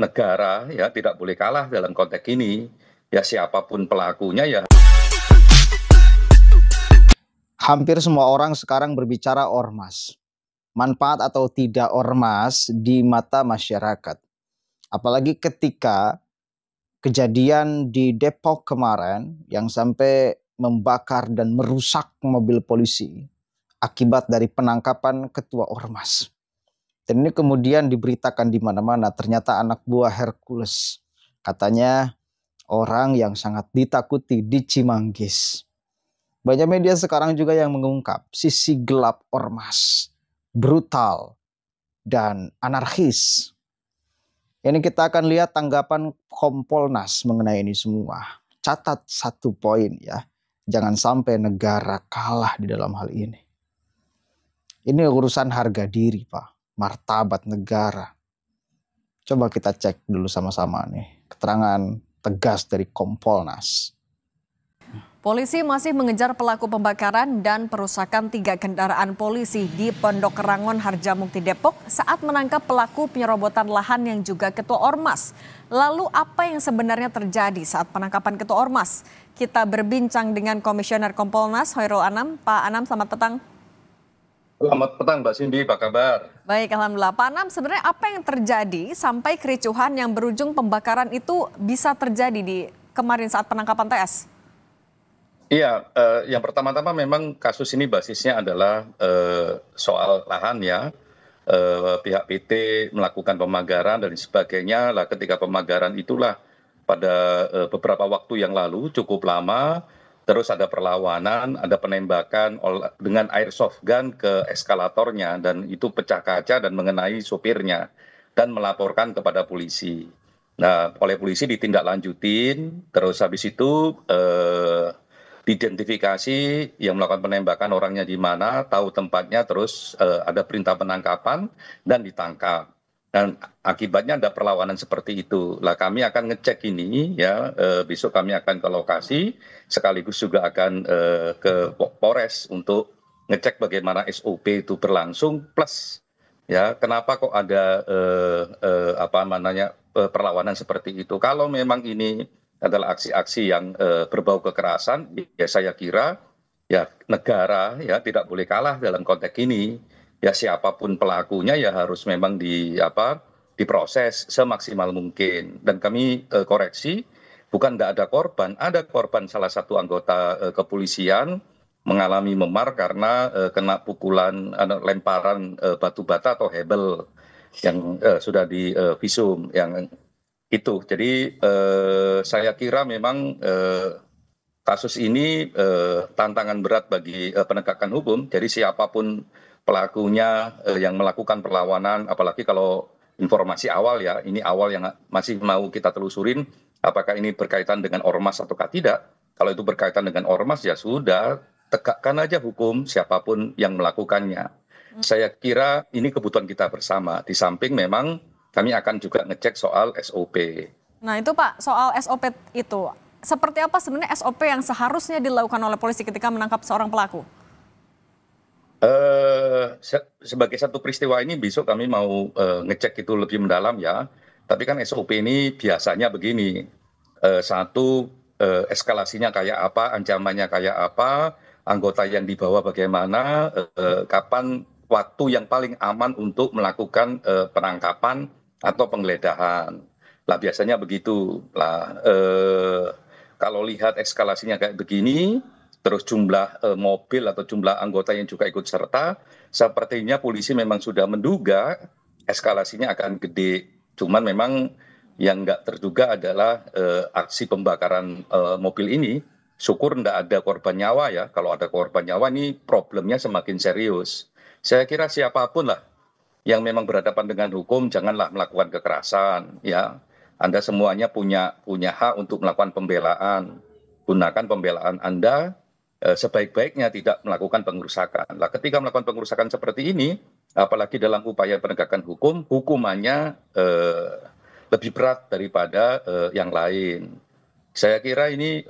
negara ya tidak boleh kalah dalam konteks ini. Ya siapapun pelakunya ya. Hampir semua orang sekarang berbicara ormas. Manfaat atau tidak ormas di mata masyarakat. Apalagi ketika kejadian di Depok kemarin yang sampai membakar dan merusak mobil polisi akibat dari penangkapan ketua ormas. Dan ini kemudian diberitakan di mana-mana, ternyata anak buah Hercules. Katanya orang yang sangat ditakuti di Cimanggis. Banyak media sekarang juga yang mengungkap sisi gelap ormas, brutal, dan anarkis. Ini kita akan lihat tanggapan Kompolnas mengenai ini semua. Catat satu poin ya, jangan sampai negara kalah di dalam hal ini. Ini urusan harga diri Pak, martabat negara. Coba kita cek dulu sama-sama nih, keterangan tegas dari Kompolnas. Polisi masih mengejar pelaku pembakaran dan perusakan 3 kendaraan polisi di Pondok Rangon Harjamukti Depok saat menangkap pelaku penyerobotan lahan yang juga ketua ormas. Lalu apa yang sebenarnya terjadi saat penangkapan ketua ormas? Kita berbincang dengan Komisioner Kompolnas Hoirul Anam. Pak Anam, selamat petang. Selamat petang Mbak Cindy, apa kabar? Baik, alhamdulillah. Pak Anam, sebenarnya apa yang terjadi sampai kericuhan yang berujung pembakaran itu bisa terjadi di kemarin saat penangkapan TS? Iya, yang pertama-tama memang kasus ini basisnya adalah soal lahan ya. Pihak PT melakukan pemagaran dan sebagainya. Lah ketika pemagaran itulah pada beberapa waktu yang lalu cukup lama, terus ada perlawanan, ada penembakan dengan airsoft gun ke eskalatornya dan itu pecah kaca dan mengenai sopirnya dan melaporkan kepada polisi. Nah, oleh polisi ditindaklanjutin, terus habis itu diidentifikasi yang melakukan penembakan orangnya di mana, tahu tempatnya, terus ada perintah penangkapan dan ditangkap. Dan akibatnya ada perlawanan seperti itu. Lah kami akan ngecek ini ya, besok kami akan ke lokasi, sekaligus juga akan ke Polres untuk ngecek bagaimana SOP itu berlangsung, plus ya kenapa kok ada perlawanan seperti itu. Kalau memang ini adalah aksi-aksi yang berbau kekerasan, ya saya kira ya negara ya tidak boleh kalah dalam konteks ini. Ya siapapun pelakunya ya harus memang diproses semaksimal mungkin. Dan kami koreksi, bukan tidak ada korban salah satu anggota kepolisian mengalami memar karena kena pukulan lemparan batu bata atau hebel yang sudah di visum yang itu. Jadi saya kira memang kasus ini tantangan berat bagi penegakan hukum. Jadi siapapun pelakunya yang melakukan perlawanan, apalagi kalau informasi awal ya, ini awal yang masih mau kita telusurin, apakah ini berkaitan dengan ormas ataukah tidak. Kalau itu berkaitan dengan ormas ya sudah, tegakkan aja hukum siapapun yang melakukannya. Saya kira ini kebutuhan kita bersama. Di samping memang kami akan juga ngecek soal SOP. Nah itu Pak, soal SOP itu, seperti apa sebenarnya SOP yang seharusnya dilakukan oleh polisi ketika menangkap seorang pelaku? Sebagai satu peristiwa ini besok kami mau ngecek itu lebih mendalam ya. Tapi kan SOP ini biasanya begini, satu eskalasinya kayak apa, ancamannya kayak apa, anggota yang dibawa bagaimana, kapan waktu yang paling aman untuk melakukan penangkapan atau penggeledahan. Lah biasanya begitu. Lah kalau lihat eskalasinya kayak begini, terus jumlah mobil atau jumlah anggota yang juga ikut serta, sepertinya polisi memang sudah menduga eskalasinya akan gede. Cuman memang yang nggak terduga adalah aksi pembakaran mobil ini. Syukur nggak ada korban nyawa ya. Kalau ada korban nyawa ini problemnya semakin serius. Saya kira siapapun lah yang memang berhadapan dengan hukum janganlah melakukan kekerasan ya. Anda semuanya punya hak untuk melakukan pembelaan. Gunakan pembelaan Anda sebaik-baiknya, tidak melakukan pengerusakan. Lah ketika melakukan pengerusakan seperti ini, apalagi dalam upaya penegakan hukum, hukumannya lebih berat daripada yang lain. Saya kira ini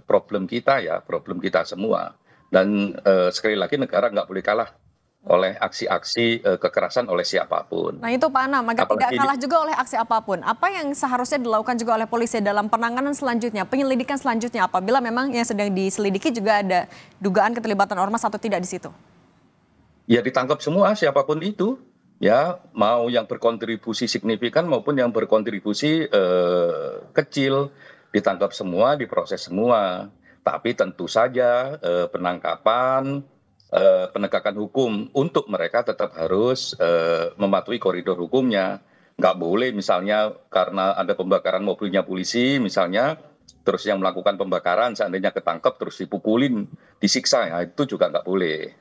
problem kita ya, problem kita semua. Dan sekali lagi negara nggak boleh kalah oleh aksi-aksi kekerasan oleh siapapun. Nah itu Pak Anam, agar tidak Apalagi kalah juga oleh aksi apapun. Apa yang seharusnya dilakukan juga oleh polisi dalam penanganan selanjutnya, penyelidikan selanjutnya apabila memang yang sedang diselidiki juga ada dugaan keterlibatan ormas atau tidak di situ? ya ditangkap semua siapapun itu, ya mau yang berkontribusi signifikan maupun yang berkontribusi kecil, ditangkap semua, diproses semua. Tapi tentu saja penangkapan, penegakan hukum untuk mereka tetap harus mematuhi koridor hukumnya. Nggak boleh misalnya karena ada pembakaran mobilnya polisi misalnya, terus yang melakukan pembakaran seandainya ketangkep terus dipukulin, disiksa, ya itu juga nggak boleh.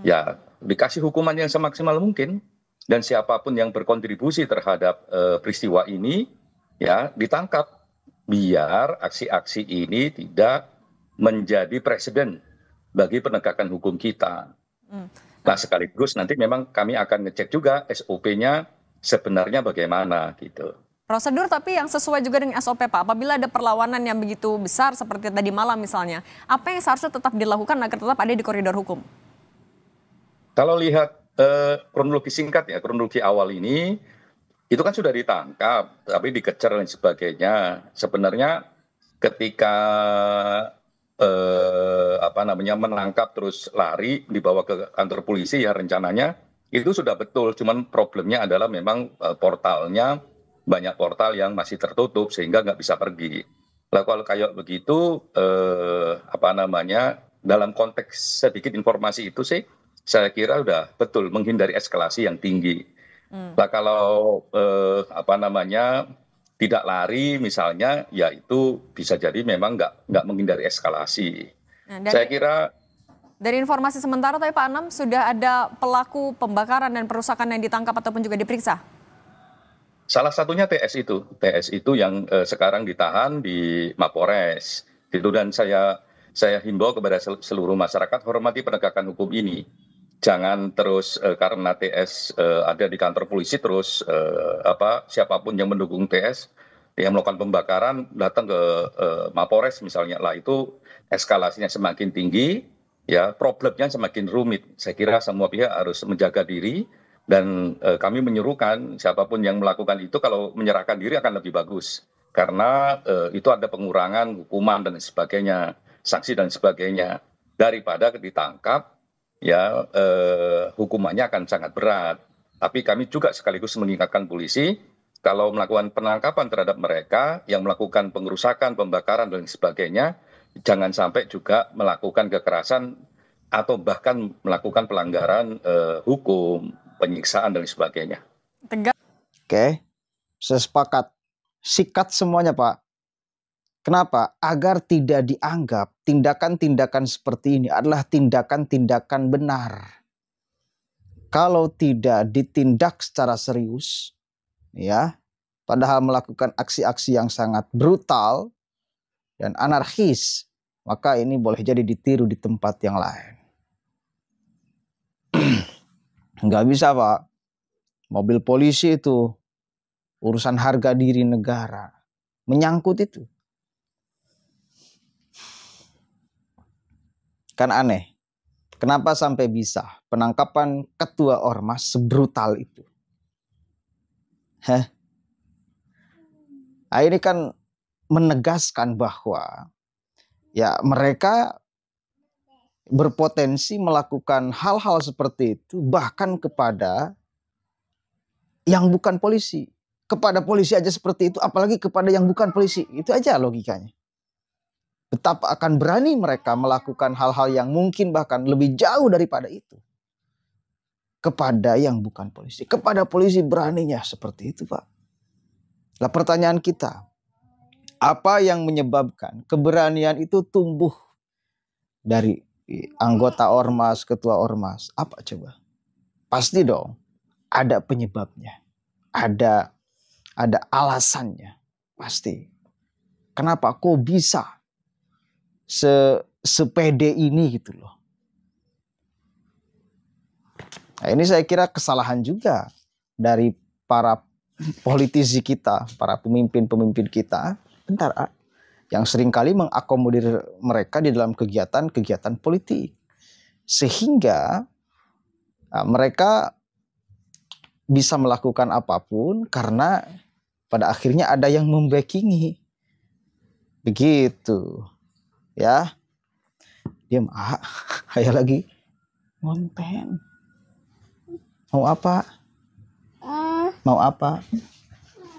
Ya dikasih hukuman yang semaksimal mungkin, dan siapapun yang berkontribusi terhadap peristiwa ini ya ditangkap, biar aksi-aksi ini tidak menjadi presiden bagi penegakan hukum kita. Nah sekaligus nanti memang kami akan ngecek juga SOP-nya sebenarnya bagaimana gitu. Prosedur tapi yang sesuai juga dengan SOP Pak, apabila ada perlawanan yang begitu besar seperti tadi malam misalnya, apa yang seharusnya tetap dilakukan agar tetap ada di koridor hukum? Kalau lihat kronologi singkat ya, kronologi awal ini, itu kan sudah ditangkap, tapi dikejar dan sebagainya. Sebenarnya ketika menangkap terus lari dibawa ke kantor polisi ya rencananya itu sudah betul. Cuman problemnya adalah memang portalnya banyak portal yang masih tertutup sehingga nggak bisa pergi. Lah kalau kayak begitu dalam konteks sedikit informasi itu sih saya kira udah betul menghindari eskalasi yang tinggi. Nah kalau tidak lari misalnya, ya itu bisa jadi memang nggak menghindari eskalasi. Nah, Saya kira dari informasi sementara tadi Pak Anam sudah ada pelaku pembakaran dan perusakan yang ditangkap ataupun juga diperiksa? salah satunya TS itu yang sekarang ditahan di Mapores. Gitu, dan saya himbau kepada seluruh masyarakat hormati penegakan hukum ini. Jangan terus karena TS ada di kantor polisi terus siapapun yang mendukung TS yang melakukan pembakaran datang ke Mapores misalnya, lah itu eskalasinya semakin tinggi, ya problemnya semakin rumit. Saya kira semua pihak harus menjaga diri, dan kami menyuruhkan siapapun yang melakukan itu kalau menyerahkan diri akan lebih bagus, karena itu ada pengurangan hukuman dan sebagainya, sanksi dan sebagainya, daripada ditangkap ya hukumannya akan sangat berat. Tapi kami juga sekaligus mengingatkan polisi kalau melakukan penangkapan terhadap mereka yang melakukan pengerusakan, pembakaran dan sebagainya, jangan sampai juga melakukan kekerasan atau bahkan melakukan pelanggaran hukum, penyiksaan dan sebagainya. Oke, saya sepakat. Sikat semuanya Pak. Kenapa? Agar tidak dianggap tindakan-tindakan seperti ini adalah tindakan-tindakan benar. Kalau tidak ditindak secara serius, ya, padahal melakukan aksi-aksi yang sangat brutal dan anarkis, maka ini boleh jadi ditiru di tempat yang lain. Nggak bisa Pak. Mobil polisi itu urusan harga diri negara. Menyangkut itu. Kan aneh. Kenapa sampai bisa penangkapan ketua ormas sebrutal itu? Nah, ini kan menegaskan bahwa ya mereka berpotensi melakukan hal-hal seperti itu bahkan kepada yang bukan polisi. Kepada polisi aja seperti itu, apalagi kepada yang bukan polisi. Itu aja logikanya. Betapa akan berani mereka melakukan hal-hal yang mungkin bahkan lebih jauh daripada itu. Kepada yang bukan polisi. Kepada polisi beraninya seperti itu Pak. Lah pertanyaan kita, apa yang menyebabkan keberanian itu tumbuh dari anggota ormas, ketua ormas? Apa coba? Pasti dong ada penyebabnya. Ada alasannya. Pasti. Kenapa kok bisa sepede ini gitu loh. Nah, ini saya kira kesalahan juga dari para politisi kita, para pemimpin-pemimpin kita, yang seringkali mengakomodir mereka di dalam kegiatan-kegiatan politik. Sehingga Nah, mereka bisa melakukan apapun karena pada akhirnya ada yang membackingi. Begitu. Ya. Diam, Ayah lagi ngonten. Mau apa? Mau apa?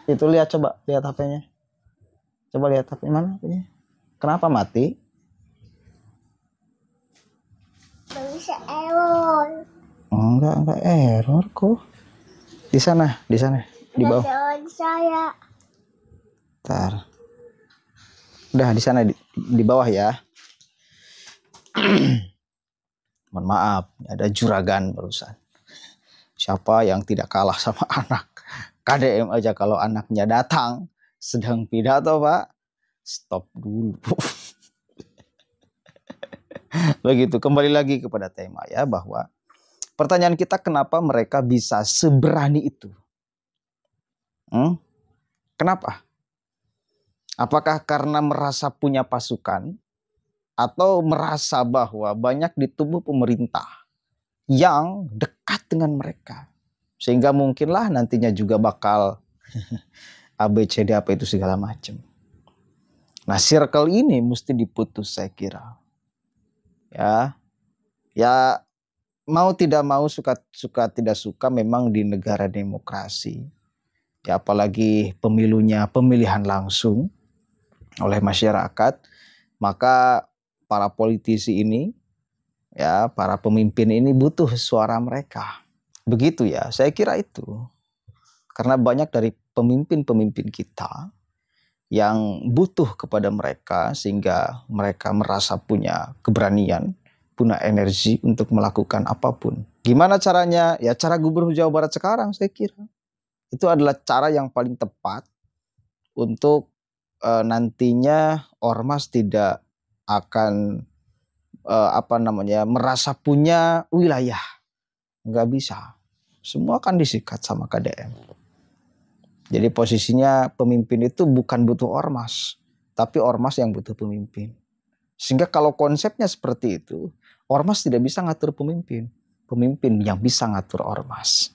Itu lihat, coba lihat HP-nya. Coba lihat HP mana HP-nya. Kenapa mati? Bisa error. Enggak error kok. Di sana, di bawah. Saya. Bentar. Udah di sana di bawah ya. Mohon maaf, ada juragan barusan. Siapa yang tidak kalah sama anak? KDM aja kalau anaknya datang sedang pidato, Pak, stop dulu. Begitu, kembali lagi kepada tema ya, bahwa pertanyaan kita, kenapa mereka bisa seberani itu? Kenapa? Apakah karena merasa punya pasukan, atau merasa bahwa banyak di tubuh pemerintah yang dekat dengan mereka, sehingga mungkinlah nantinya juga bakal ABCD apa itu segala macam. Nah, circle ini mesti diputus, saya kira. Ya mau tidak mau, suka tidak suka, memang di negara demokrasi, ya apalagi pemilunya pemilihan langsung oleh masyarakat, maka para politisi ini, ya para pemimpin ini butuh suara mereka. Begitu ya, saya kira itu. Karena banyak dari pemimpin-pemimpin kita yang butuh kepada mereka, sehingga mereka merasa punya keberanian, punya energi untuk melakukan apapun. Gimana caranya? Ya cara Gubernur Jawa Barat sekarang, saya kira itu adalah cara yang paling tepat untuk nantinya ormas tidak akan merasa punya wilayah. Nggak bisa. Semua kan disikat sama KDM. Jadi posisinya pemimpin itu bukan butuh ormas, tapi ormas yang butuh pemimpin. Sehingga kalau konsepnya seperti itu, ormas tidak bisa ngatur pemimpin. Pemimpin yang bisa ngatur ormas.